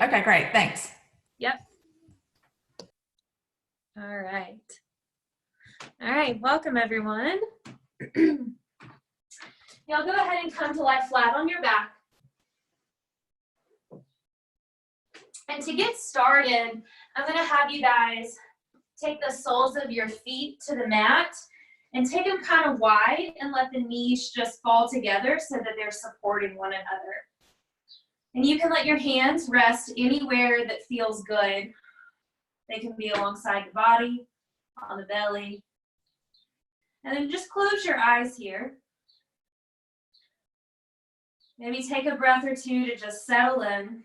Okay, great. Thanks. Yep. All right. All right, welcome everyone. Y'all go ahead and come to lie flat on your back. And to get started, I'm gonna have you guys take the soles of your feet to the mat and take them kind of wide and let the knees just fall together so that they're supporting one another. And you can let your hands rest anywhere that feels good. They can be alongside the body, on the belly. And then just close your eyes here. Maybe take a breath or two to just settle in.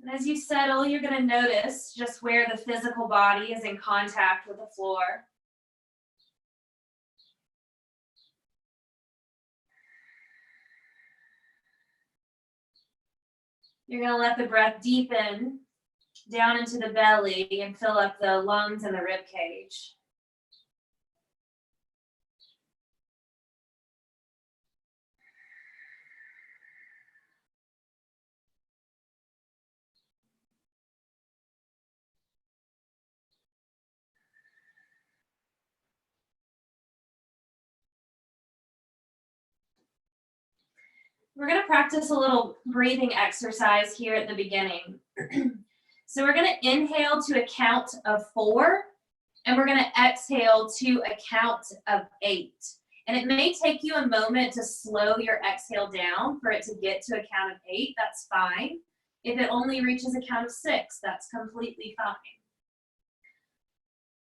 And as you settle, you're going to notice just where the physical body is in contact with the floor. You're going to let the breath deepen down into the belly and fill up the lungs and the rib cage. We're going to practice a little breathing exercise here at the beginning. So we're going to inhale to a count of 4, and we're going to exhale to a count of 8. And it may take you a moment to slow your exhale down for it to get to a count of 8. That's fine. If it only reaches a count of 6, that's completely fine.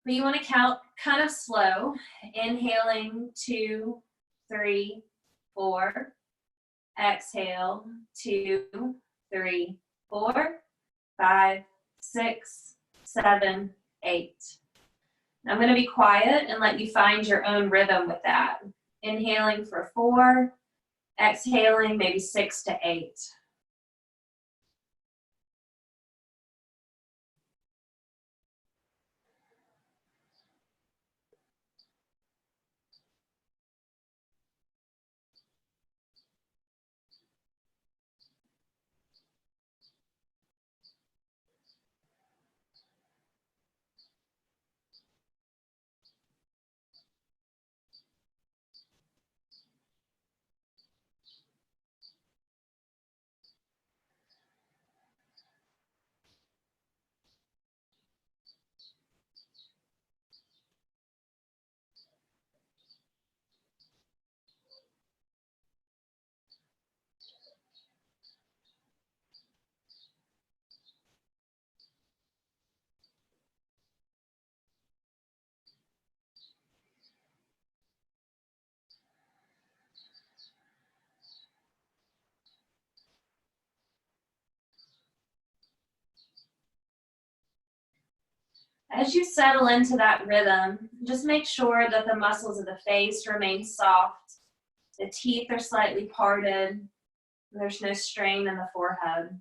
But you want to count kind of slow, inhaling 2, 3, 4. Exhale, 2, 3, 4, 5, 6, 7, 8. I'm going to be quiet and let you find your own rhythm with that. Inhaling for 4, exhaling maybe 6 to 8. As you settle into that rhythm, just make sure that the muscles of the face remain soft. The teeth are slightly parted. There's no strain in the forehead.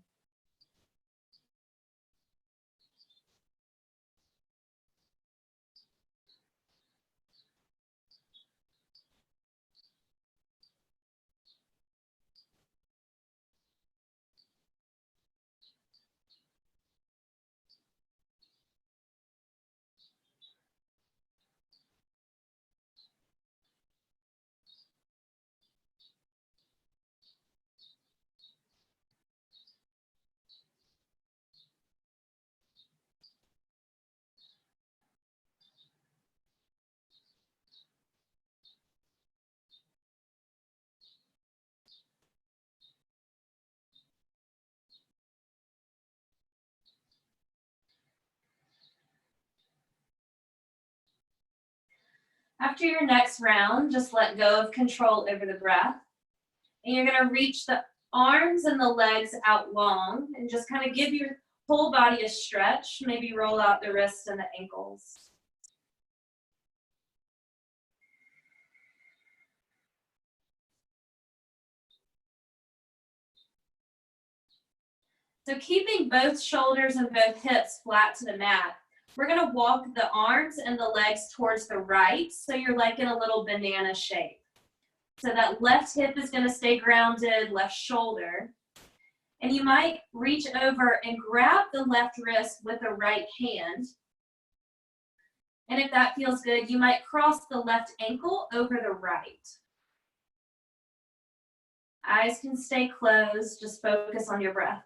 After your next round, just let go of control over the breath. And you're going to reach the arms and the legs out long and just kind of give your whole body a stretch. Maybe roll out the wrists and the ankles. So keeping both shoulders and both hips flat to the mat, We're gonna walk the arms and the legs towards the right, so you're like in a little banana shape. So that left hip is gonna stay grounded, left shoulder. And you might reach over and grab the left wrist with the right hand. And if that feels good, you might cross the left ankle over the right. Eyes can stay closed, just focus on your breath.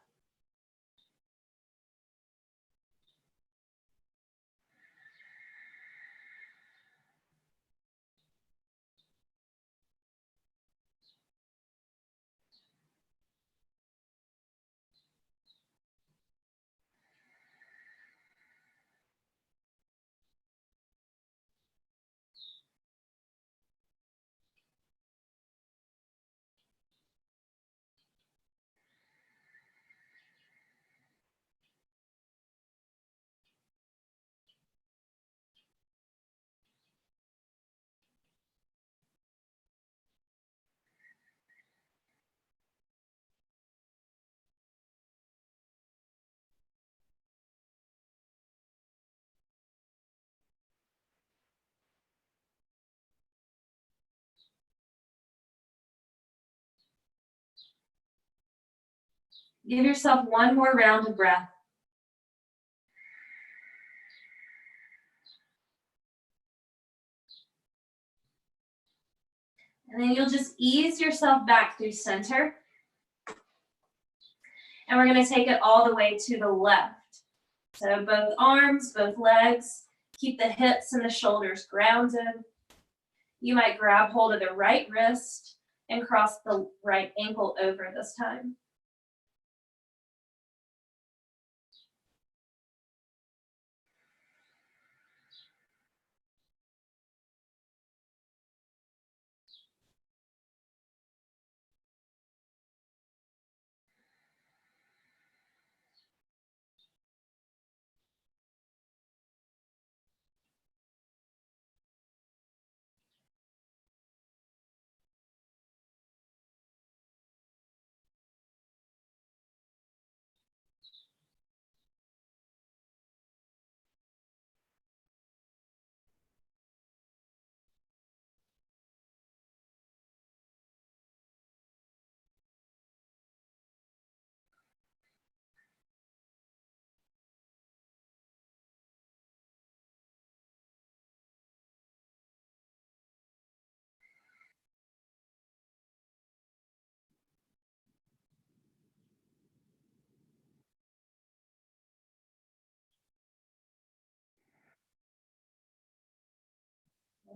Give yourself one more round of breath. And then you'll just ease yourself back through center. And we're gonna take it all the way to the left. So both arms, both legs, keep the hips and the shoulders grounded. You might grab hold of the right wrist and cross the right ankle over this time.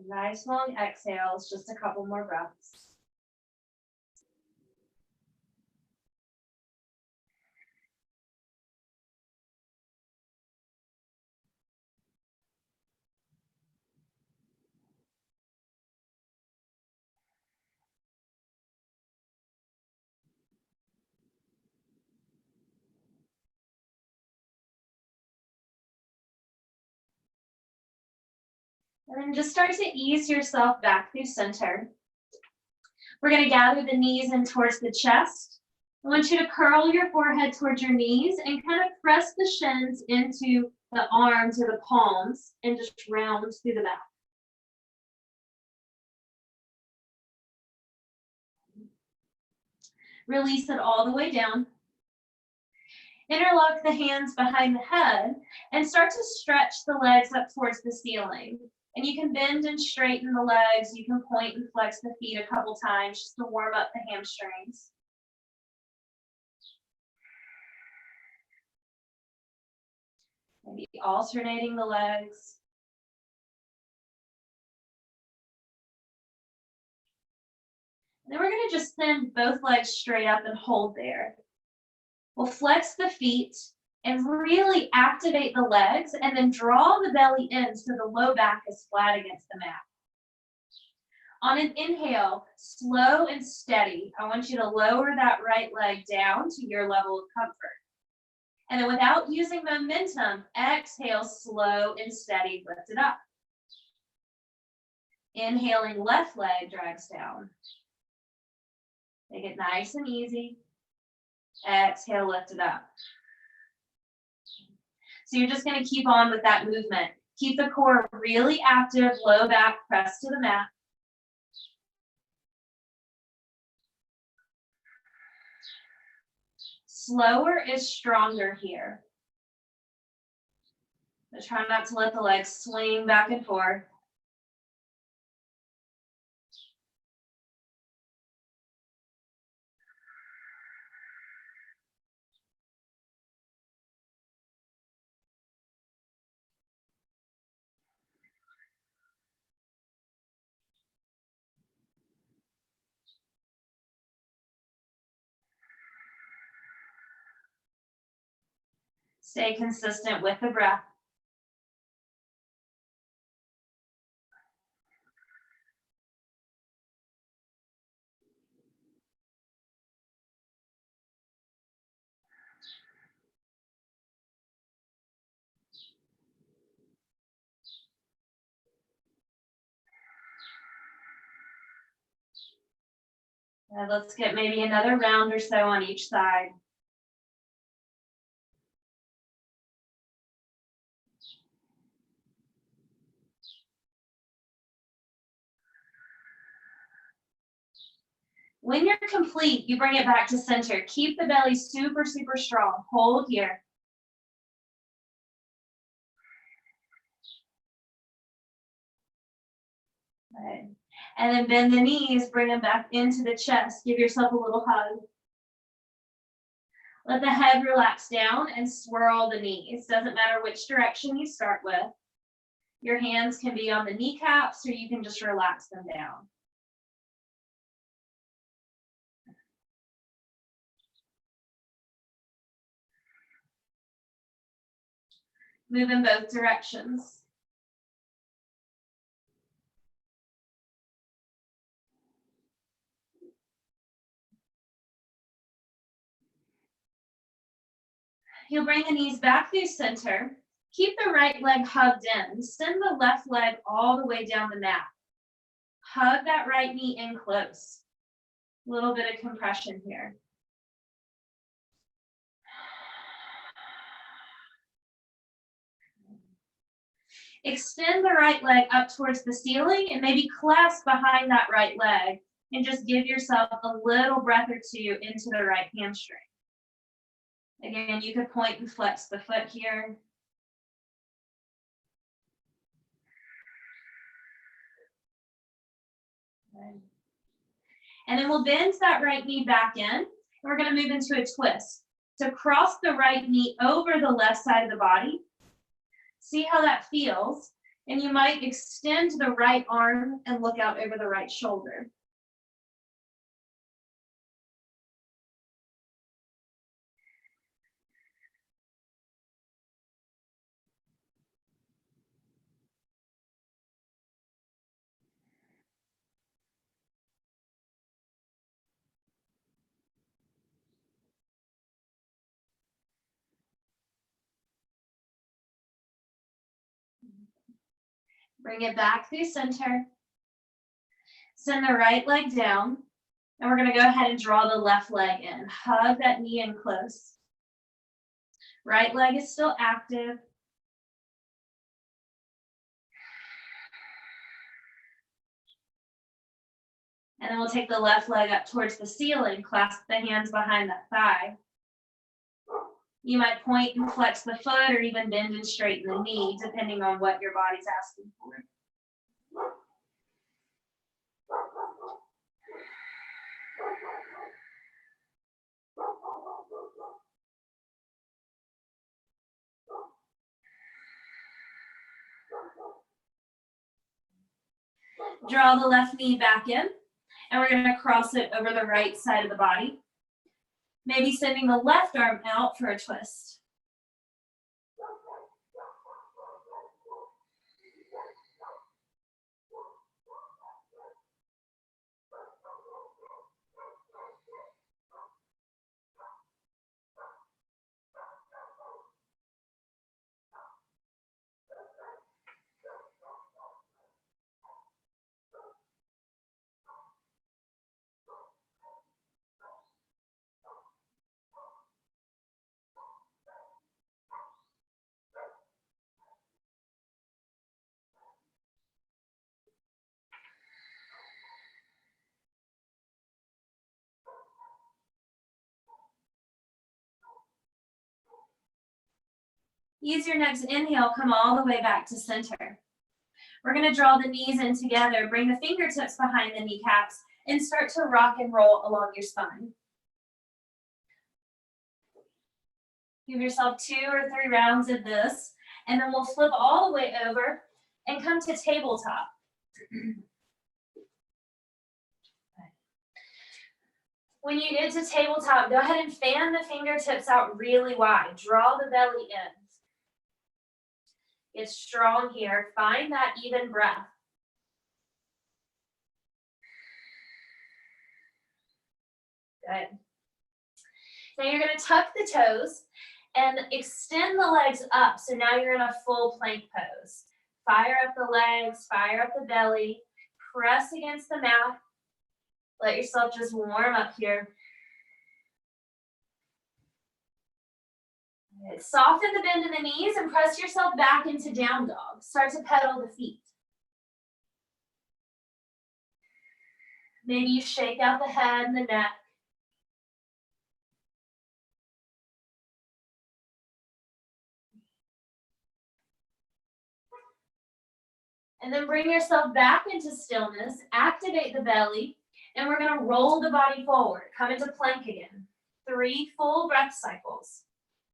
Nice long exhales, just a couple more breaths. And then just start to ease yourself back through center. We're gonna gather the knees in towards the chest. I want you to curl your forehead towards your knees and kind of press the shins into the arms or the palms and just round through the back. Release it all the way down. Interlock the hands behind the head and start to stretch the legs up towards the ceiling. And you can bend and straighten the legs. You can point and flex the feet a couple times just to warm up the hamstrings. Maybe alternating the legs. And then we're going to just send both legs straight up and hold there. We'll flex the feet and really activate the legs and then draw the belly in so the low back is flat against the mat. On an inhale, slow and steady, I want you to lower that right leg down to your level of comfort. And then without using momentum, exhale, slow and steady, lift it up. Inhaling, left leg drags down. Make it nice and easy. Exhale, lift it up. So you're just gonna keep on with that movement. Keep the core really active, low back, press to the mat. Slower is stronger here. But try not to let the legs swing back and forth. Stay consistent with the breath. Let's get maybe another round or so on each side. When you're complete, you bring it back to center. Keep the belly super, super strong. Hold here. Good. And then bend the knees, bring them back into the chest. Give yourself a little hug. Let the head relax down and swirl the knees. Doesn't matter which direction you start with. Your hands can be on the kneecaps or you can just relax them down. Move in both directions. You'll bring the knees back through center. Keep the right leg hugged in. Send the left leg all the way down the mat. Hug that right knee in close. A little bit of compression here. Extend the right leg up towards the ceiling and maybe clasp behind that right leg and just give yourself a little breath or two into the right hamstring. Again, you could point and flex the foot here. Good. And then we'll bend that right knee back in, and we're going to move into a twist. So cross the right knee over the left side of the body. See how that feels. And you might extend the right arm and look out over the right shoulder. Bring it back through center. Send the right leg down. And we're going to go ahead and draw the left leg in. Hug that knee in close. Right leg is still active. And then we'll take the left leg up towards the ceiling, clasp the hands behind that thigh. You might point and flex the foot or even bend and straighten the knee, depending on what your body's asking for. Draw the left knee back in, and we're going to cross it over the right side of the body. Maybe sending the left arm out for a twist. Use your next inhale, come all the way back to center. We're gonna draw the knees in together, bring the fingertips behind the kneecaps, and start to rock and roll along your spine. Give yourself 2 or 3 rounds of this, and then we'll flip all the way over and come to tabletop. When you get to tabletop, go ahead and fan the fingertips out really wide. Draw the belly in. Get strong here. Find that even breath. Good. Now you're going to tuck the toes and extend the legs up. So now you're in a full plank pose. Fire up the legs, fire up the belly, press against the mat. Let yourself just warm up here. Good. Soften the bend in the knees and press yourself back into down dog. Start to pedal the feet. Maybe you shake out the head and the neck. And then bring yourself back into stillness, activate the belly, and we're gonna roll the body forward. Come into plank again. 3 full breath cycles.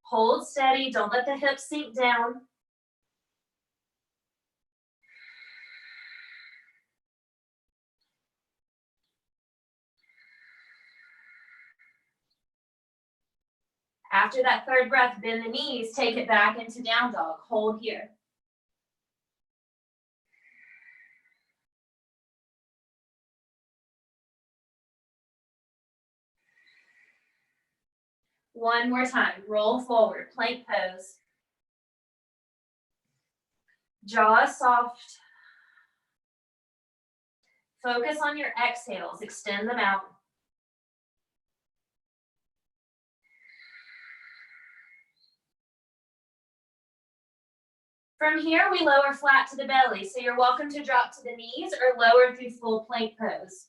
Hold steady, don't let the hips sink down. After that 3rd breath, bend the knees, take it back into down dog. Hold here. One more time, roll forward, plank pose. Jaw soft. Focus on your exhales, extend them out. From here, we lower flat to the belly, so you're welcome to drop to the knees or lower through full plank pose.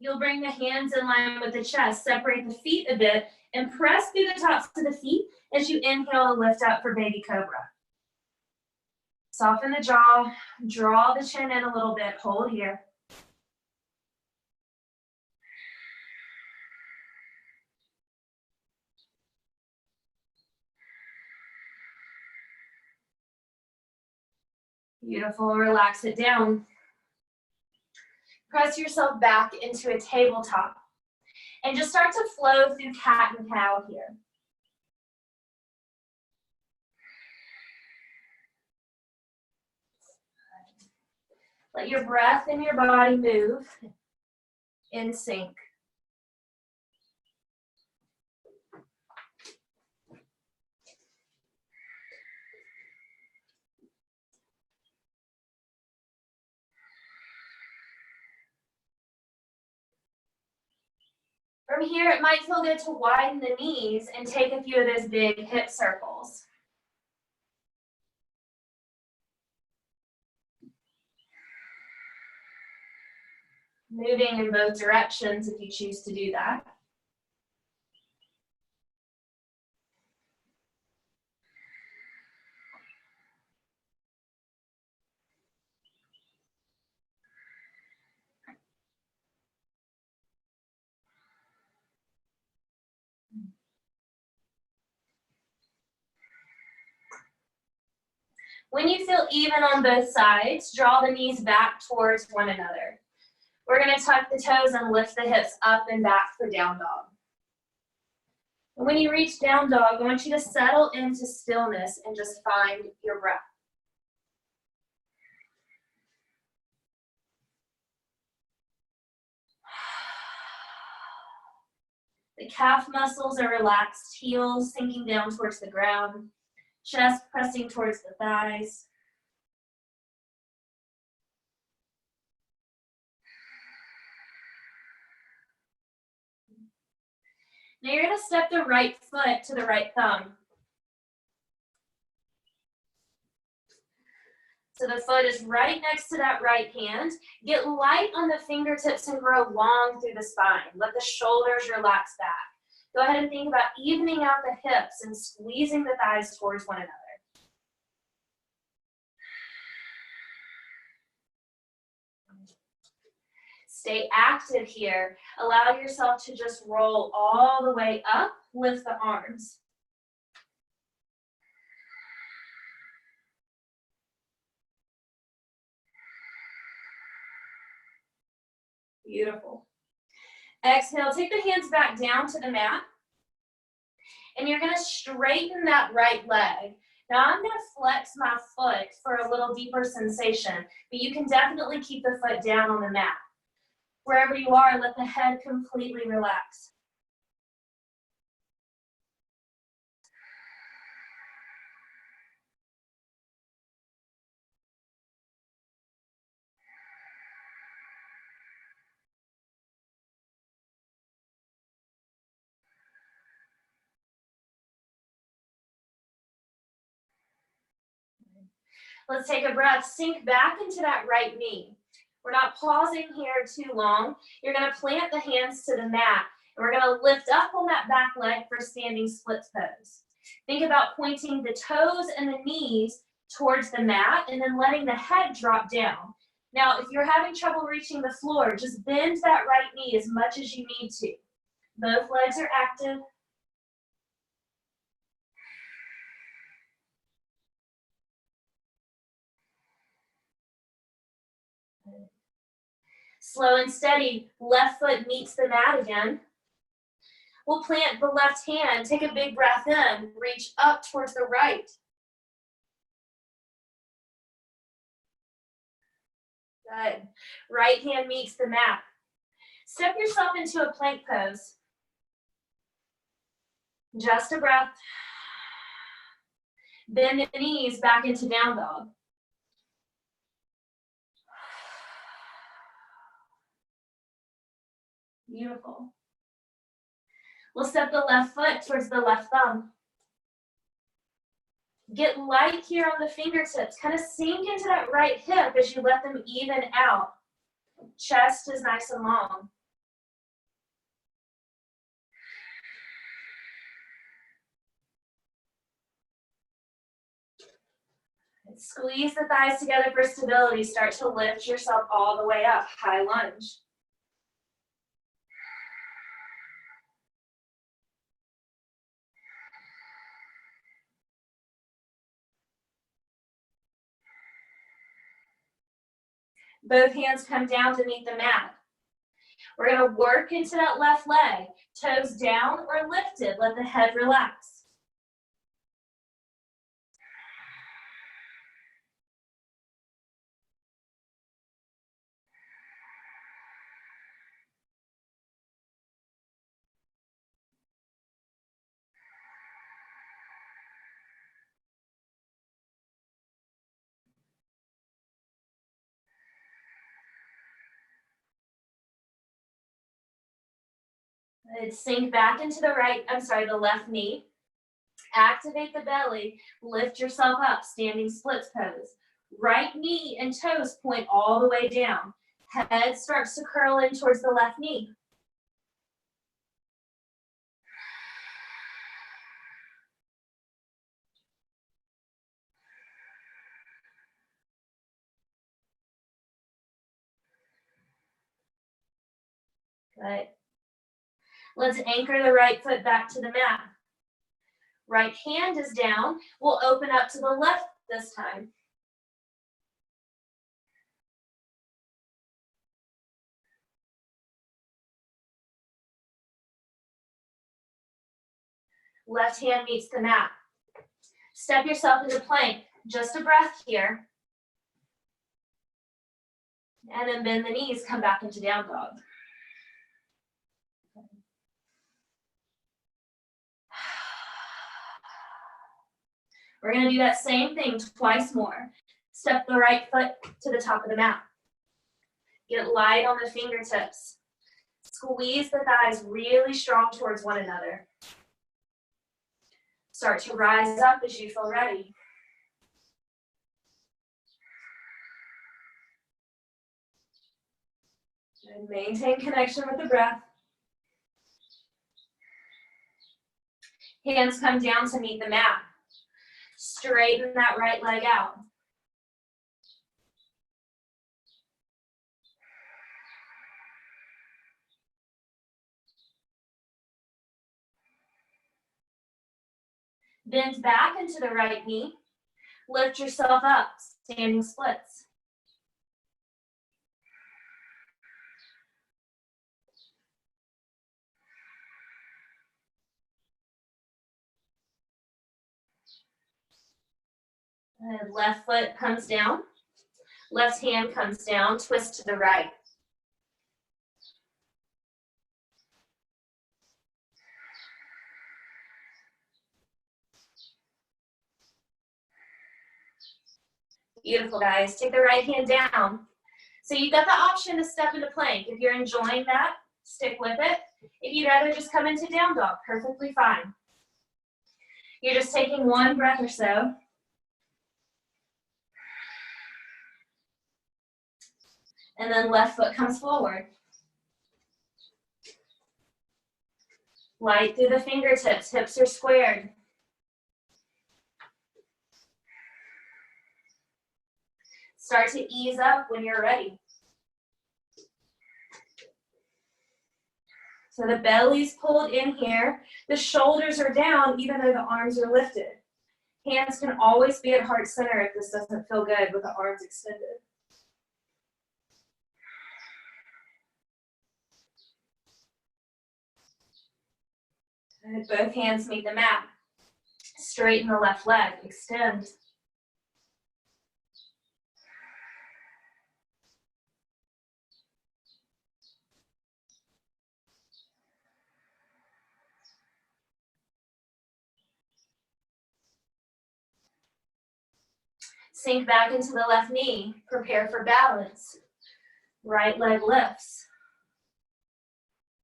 You'll bring the hands in line with the chest, separate the feet a bit, and press through the tops of the feet as you inhale to lift up for baby cobra. Soften the jaw, draw the chin in a little bit, hold here. Beautiful, relax it down. Press yourself back into a tabletop and just start to flow through cat and cow here. Let your breath and your body move in sync. From here, it might feel good to widen the knees and take a few of those big hip circles. Moving in both directions if you choose to do that. When you feel even on both sides, draw the knees back towards one another. We're going to tuck the toes and lift the hips up and back for down dog. And when you reach down dog, I want you to settle into stillness and just find your breath. The calf muscles are relaxed, heels sinking down towards the ground, chest pressing towards the thighs. Now you're going to step the right foot to the right thumb. So the foot is right next to that right hand. Get light on the fingertips and grow long through the spine. Let the shoulders relax back. Go ahead and think about evening out the hips and squeezing the thighs towards one another. Stay active here. Allow yourself to just roll all the way up, lift the arms. Beautiful. Exhale, take the hands back down to the mat. And you're gonna straighten that right leg. Now I'm gonna flex my foot for a little deeper sensation, but you can definitely keep the foot down on the mat. Wherever you are, let the head completely relax. Let's take a breath, sink back into that right knee. We're not pausing here too long. You're gonna plant the hands to the mat, and we're gonna lift up on that back leg for standing split pose. Think about pointing the toes and the knees towards the mat and then letting the head drop down. Now, if you're having trouble reaching the floor, just bend that right knee as much as you need to. Both legs are active. Slow and steady, left foot meets the mat again. We'll plant the left hand, take a big breath in, reach up towards the right. Good. Right hand meets the mat. Step yourself into a plank pose. Just a breath. Bend the knees back into down dog. Beautiful. We'll step the left foot towards the left thumb. Get light here on the fingertips. Kind of sink into that right hip as you let them even out. Chest is nice and long. Squeeze the thighs together for stability. Start to lift yourself all the way up. High lunge. Both hands come down to meet the mat. We're going to work into that left leg. Toes down or lifted. Let the head relax. Sink back into the left knee. Activate the belly. Lift yourself up, standing splits pose. Right knee and toes point all the way down. Head starts to curl in towards the left knee. Good. Let's anchor the right foot back to the mat. Right hand is down. We'll open up to the left this time. Left hand meets the mat. Step yourself into plank. Just a breath here. And then bend the knees, come back into down dog. We're going to do that same thing twice more. Step the right foot to the top of the mat. Get light on the fingertips. Squeeze the thighs really strong towards one another. Start to rise up as you feel ready. And maintain connection with the breath. Hands come down to meet the mat. Straighten that right leg out. Bend back into the right knee. Lift yourself up, standing splits. And left foot comes down. Left hand comes down, twist to the right. Beautiful, guys. Take the right hand down. So you've got the option to step into plank. If you're enjoying that, stick with it. If you'd rather just come into down dog, perfectly fine. You're just taking one breath or so. And then left foot comes forward. Light through the fingertips, hips are squared. Start to ease up when you're ready. So the belly's pulled in here. The shoulders are down even though the arms are lifted. Hands can always be at heart center if this doesn't feel good with the arms extended. Good. Both hands meet the mat. Straighten the left leg, extend. Sink back into the left knee. Prepare for balance. Right leg lifts.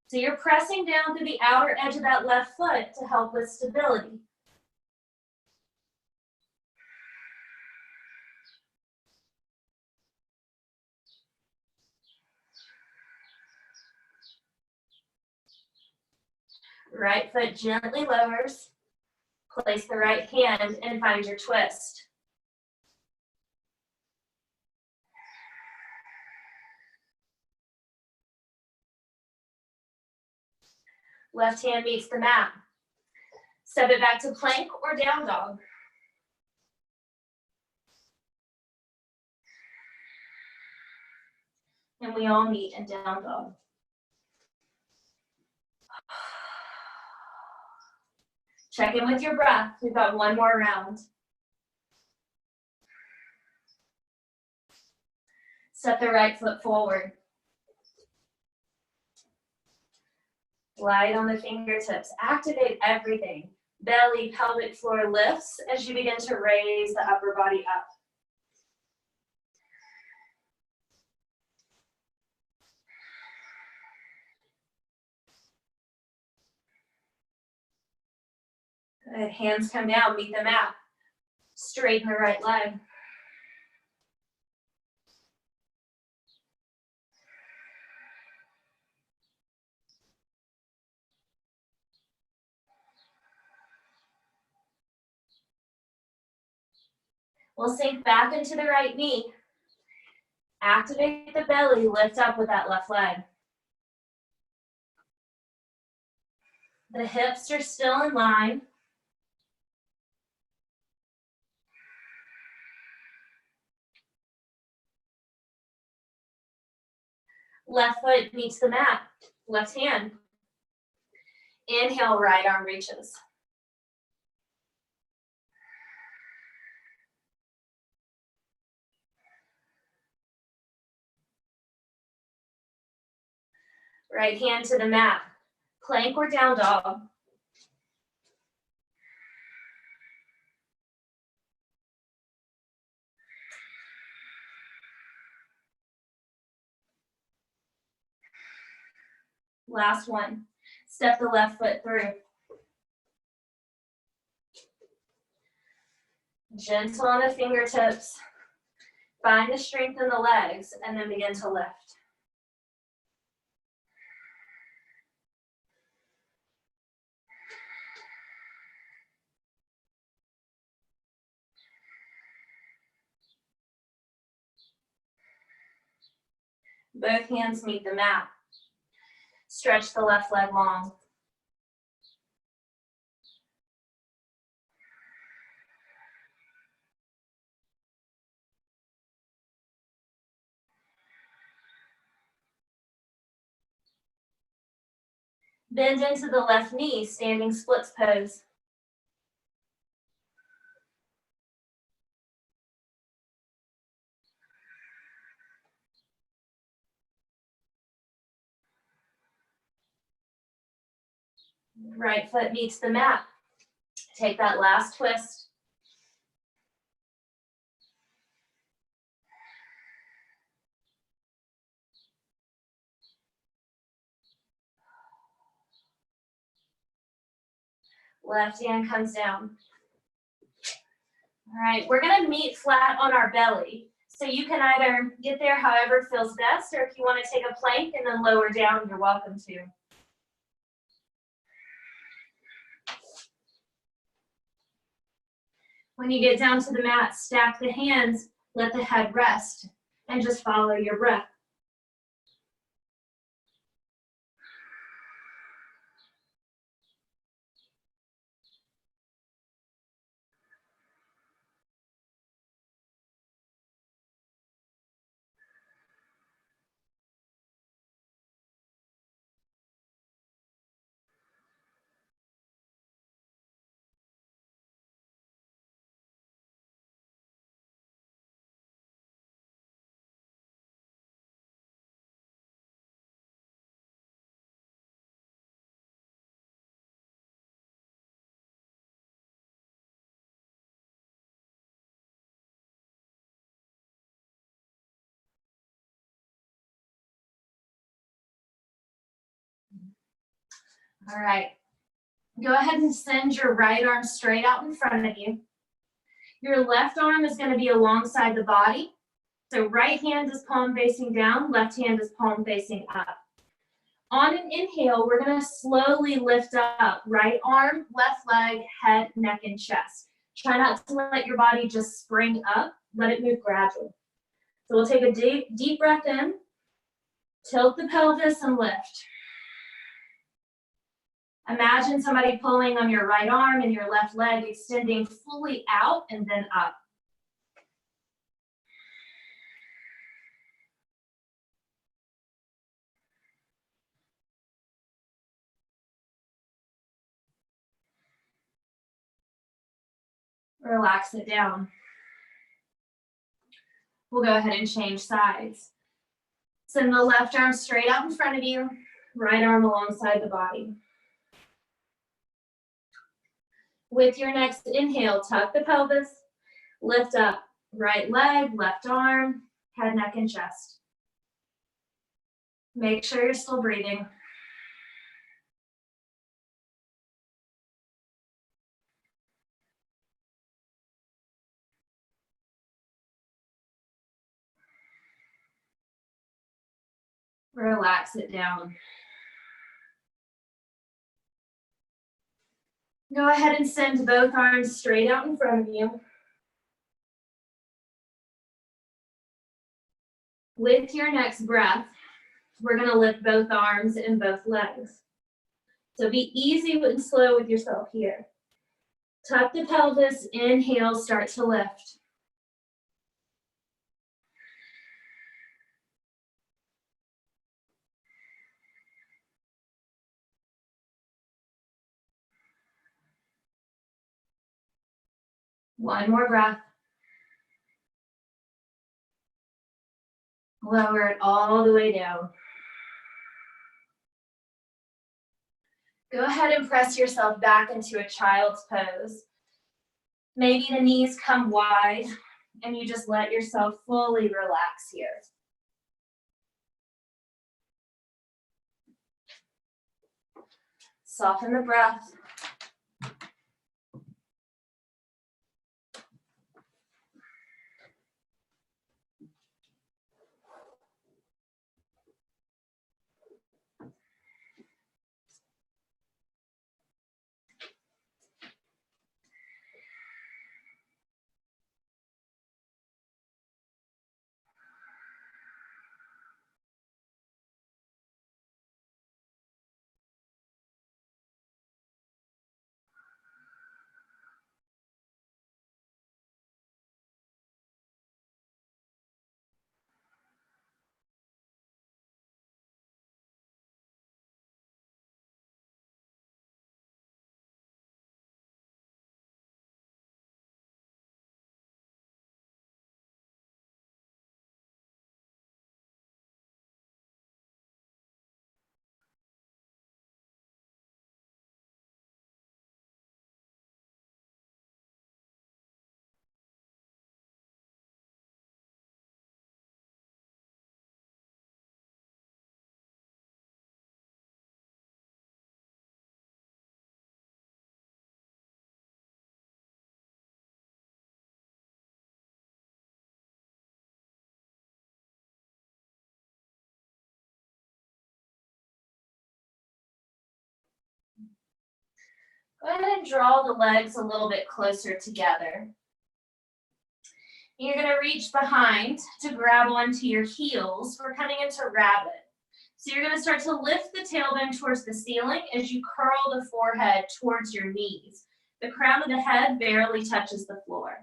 So you're pressing down through the outer edge of that left foot to help with stability. Right foot gently lowers. Place the right hand and find your twist. Left hand meets the mat. Step it back to plank or down dog. And we all meet in down dog. Check in with your breath. We've got one more round. Step the right foot forward. Light on the fingertips. Activate everything. Belly, pelvic floor lifts as you begin to raise the upper body up. Good. Hands come down, meet the mat. Straighten the right leg. We'll sink back into the right knee. Activate the belly, lift up with that left leg. The hips are still in line. Left foot meets the mat. Left hand. Inhale, right arm reaches. Right hand to the mat. Plank or down dog. Last one. Step the left foot through. Gentle on the fingertips. Find the strength in the legs and then begin to lift. Both hands meet the mat. Stretch the left leg long. Bend into the left knee, standing splits pose. Right foot meets the mat. Take that last twist. Left hand comes down. All right, we're gonna meet flat on our belly. So you can either get there however feels best, or if you wanna take a plank and then lower down, you're welcome to. When you get down to the mat, stack the hands, let the head rest, and just follow your breath. All right, go ahead and send your right arm straight out in front of you. Your left arm is gonna be alongside the body. So right hand is palm facing down, left hand is palm facing up. On an inhale, we're gonna slowly lift up. Right arm, left leg, head, neck, and chest. Try not to let your body just spring up. Let it move gradually. So we'll take a deep breath in, tilt the pelvis and lift. Imagine somebody pulling on your right arm and your left leg, extending fully out and then up. Relax it down. We'll go ahead and change sides. Send the left arm straight out in front of you, right arm alongside the body. With your next inhale, tuck the pelvis, lift up, right leg, left arm, head, neck, and chest. Make sure you're still breathing. Relax it down. Go ahead and send both arms straight out in front of you. With your next breath, we're gonna lift both arms and both legs. So be easy and slow with yourself here. Tuck the pelvis, inhale, start to lift. One more breath. Lower it all the way down. Go ahead and press yourself back into a child's pose. Maybe the knees come wide and you just let yourself fully relax here. Soften the breath. Go ahead and draw the legs a little bit closer together. You're going to reach behind to grab onto your heels. We're coming into rabbit. So you're going to start to lift the tailbone towards the ceiling as you curl the forehead towards your knees. The crown of the head barely touches the floor.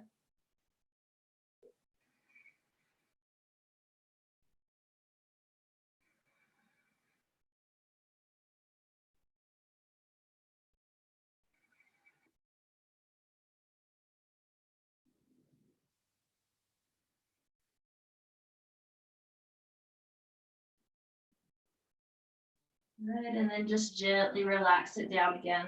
Good, and then just gently relax it down again.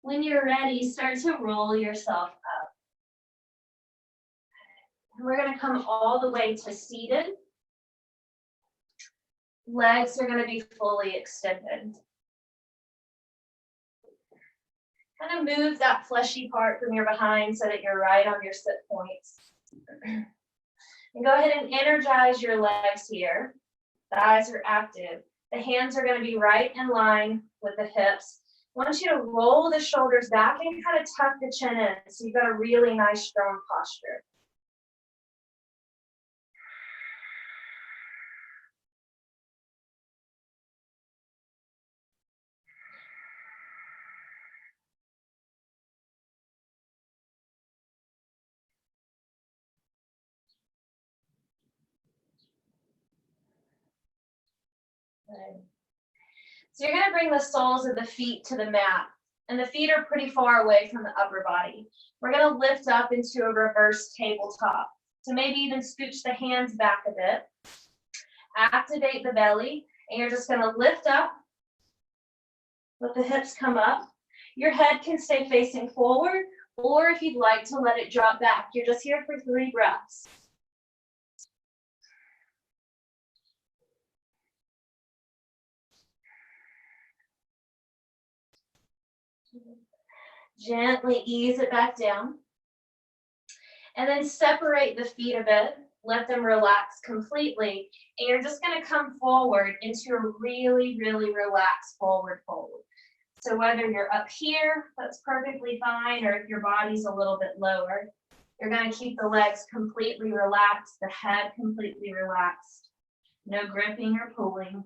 When you're ready, start to roll yourself up. We're going to come all the way to seated. Legs are going to be fully extended. Kind of move that fleshy part from your behind so that you're right on your sit points. And go ahead and energize your legs here. The eyes are active. The hands are going to be right in line with the hips. I want you to roll the shoulders back and kind of tuck the chin in so you've got a really nice, strong posture. Good. So you're going to bring the soles of the feet to the mat, and the feet are pretty far away from the upper body. We're going to lift up into a reverse tabletop. So maybe even scooch the hands back a bit. Activate the belly, and you're just going to lift up, let the hips come up. Your head can stay facing forward, or if you'd like to let it drop back, you're just here for 3 breaths. Gently ease it back down. And then separate the feet a bit. Let them relax completely. And you're just going to come forward into a really, really relaxed forward fold. So whether you're up here, that's perfectly fine, or if your body's a little bit lower, you're going to keep the legs completely relaxed, the head completely relaxed. No gripping or pulling.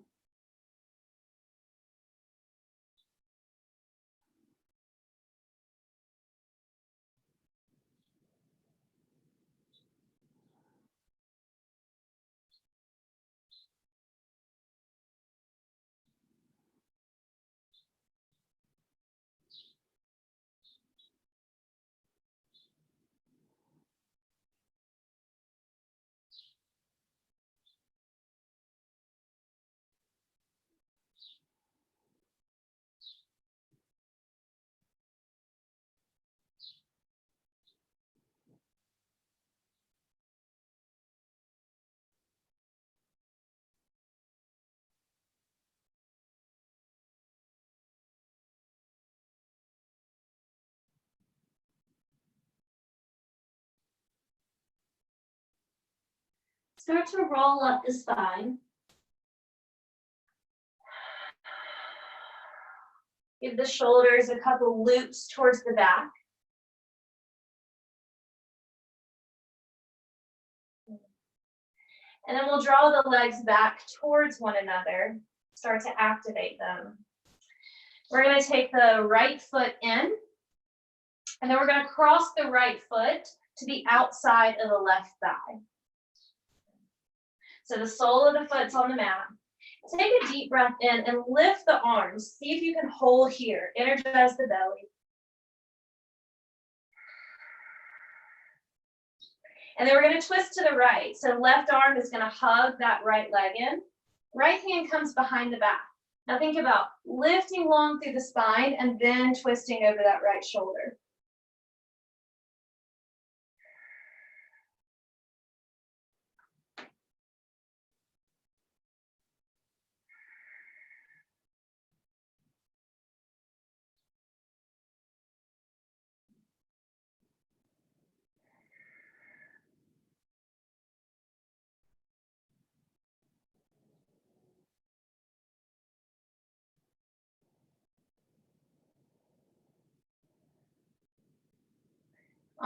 Start to roll up the spine. Give the shoulders a couple loops towards the back. And then we'll draw the legs back towards one another, start to activate them. We're going to take the right foot in, and then we're going to cross the right foot to the outside of the left thigh. So the sole of the foot's on the mat. Take a deep breath in and lift the arms. See if you can hold here. Energize the belly. And then we're going to twist to the right. So left arm is going to hug that right leg in. Right hand comes behind the back. Now think about lifting long through the spine and then twisting over that right shoulder.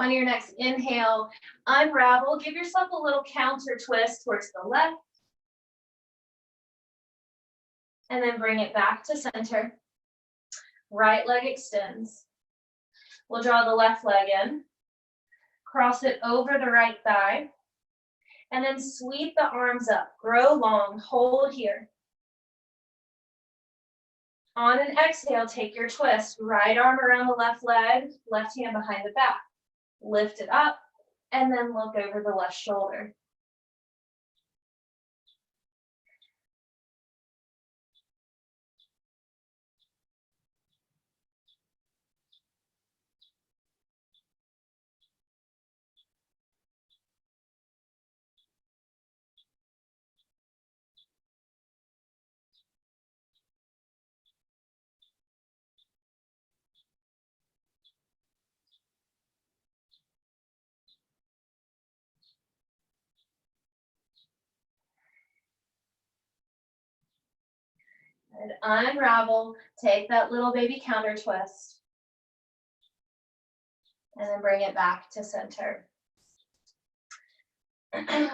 On your next inhale, unravel. Give yourself a little counter twist towards the left. And then bring it back to center. Right leg extends. We'll draw the left leg in. Cross it over the right thigh. And then sweep the arms up. Grow long. Hold here. On an exhale, take your twist. Right arm around the left leg, left hand behind the back. Lift it up, and then look over the left shoulder. And unravel, take that little baby counter twist, and then bring it back to center.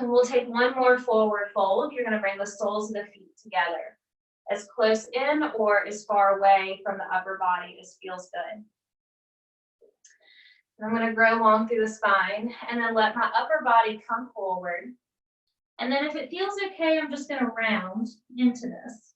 We'll take one more forward fold. You're gonna bring the soles of the feet together, as close in or as far away from the upper body as feels good. And I'm gonna grow long through the spine, and then let my upper body come forward. And then if it feels okay, I'm just gonna round into this.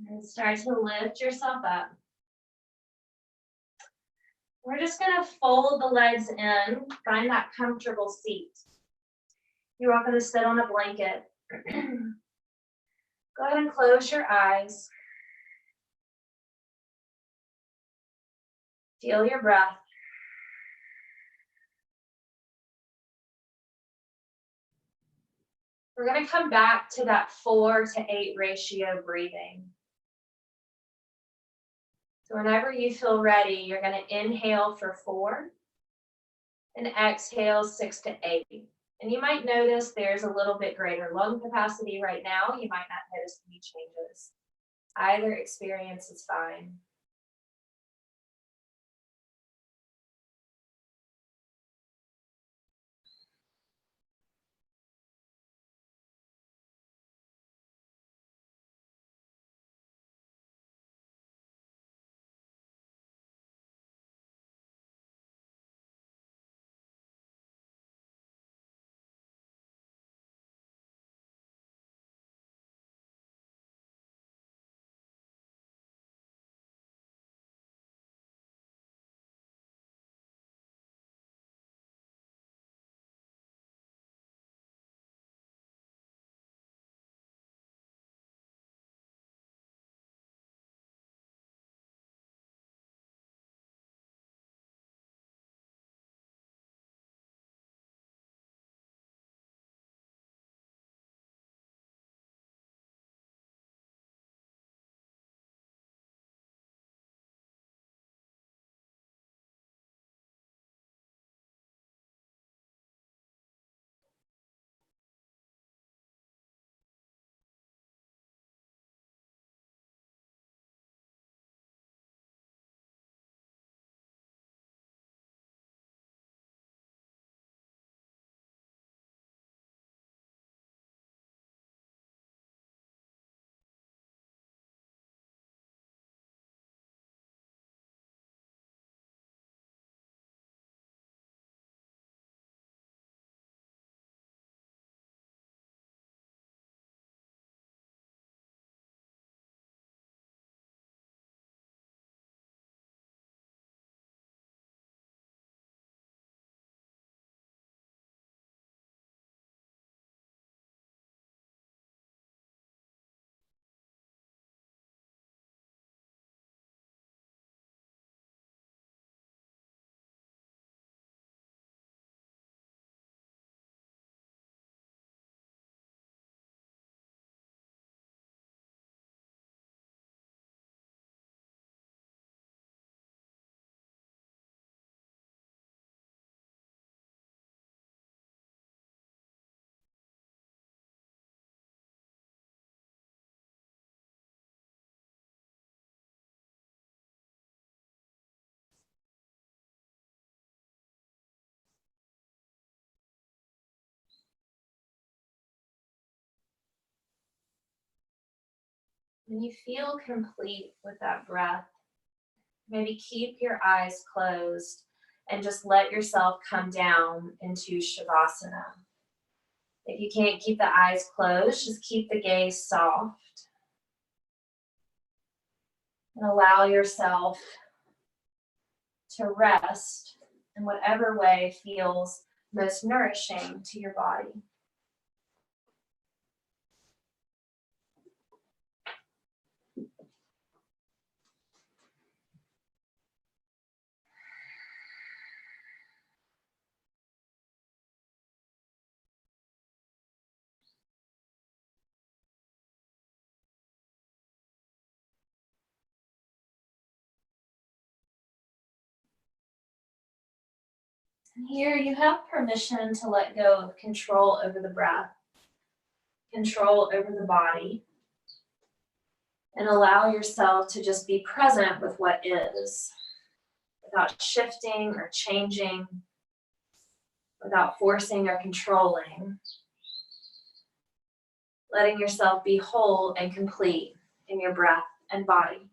And start to lift yourself up. We're just gonna fold the legs in, find that comfortable seat. You're welcome to sit on a blanket. Go ahead and close your eyes. Feel your breath. We're gonna come back to that 4-to-8 ratio breathing. So whenever you feel ready, you're gonna inhale for 4 and exhale 6 to 8. And you might notice there's a little bit greater lung capacity right now. You might not notice any changes. Either experience is fine. When you feel complete with that breath, maybe keep your eyes closed and just let yourself come down into Shavasana. If you can't keep the eyes closed, just keep the gaze soft. And allow yourself to rest in whatever way feels most nourishing to your body. And here you have permission to let go of control over the breath, control over the body, and allow yourself to just be present with what is, without shifting or changing, without forcing or controlling. Letting yourself be whole and complete in your breath and body.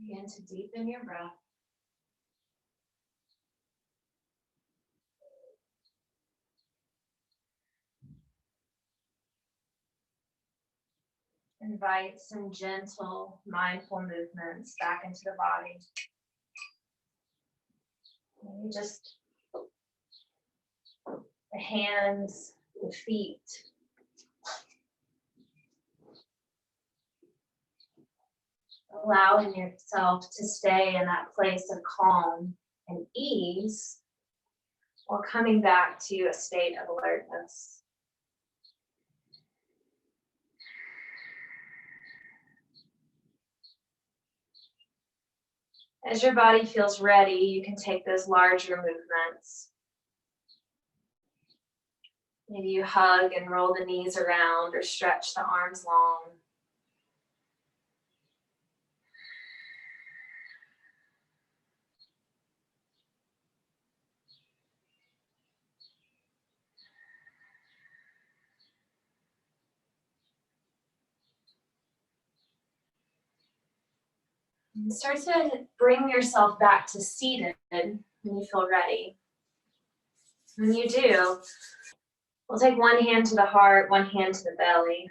Begin to deepen your breath. Invite some gentle, mindful movements back into the body. Maybe just the hands, the feet. Allowing yourself to stay in that place of calm and ease, or coming back to a state of alertness. As your body feels ready, you can take those larger movements. Maybe you hug and roll the knees around or stretch the arms long. And start to bring yourself back to seated when you feel ready. When you do, we'll take one hand to the heart, one hand to the belly.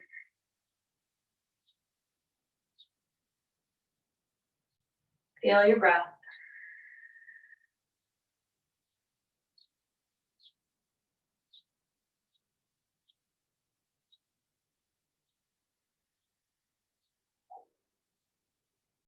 Feel your breath.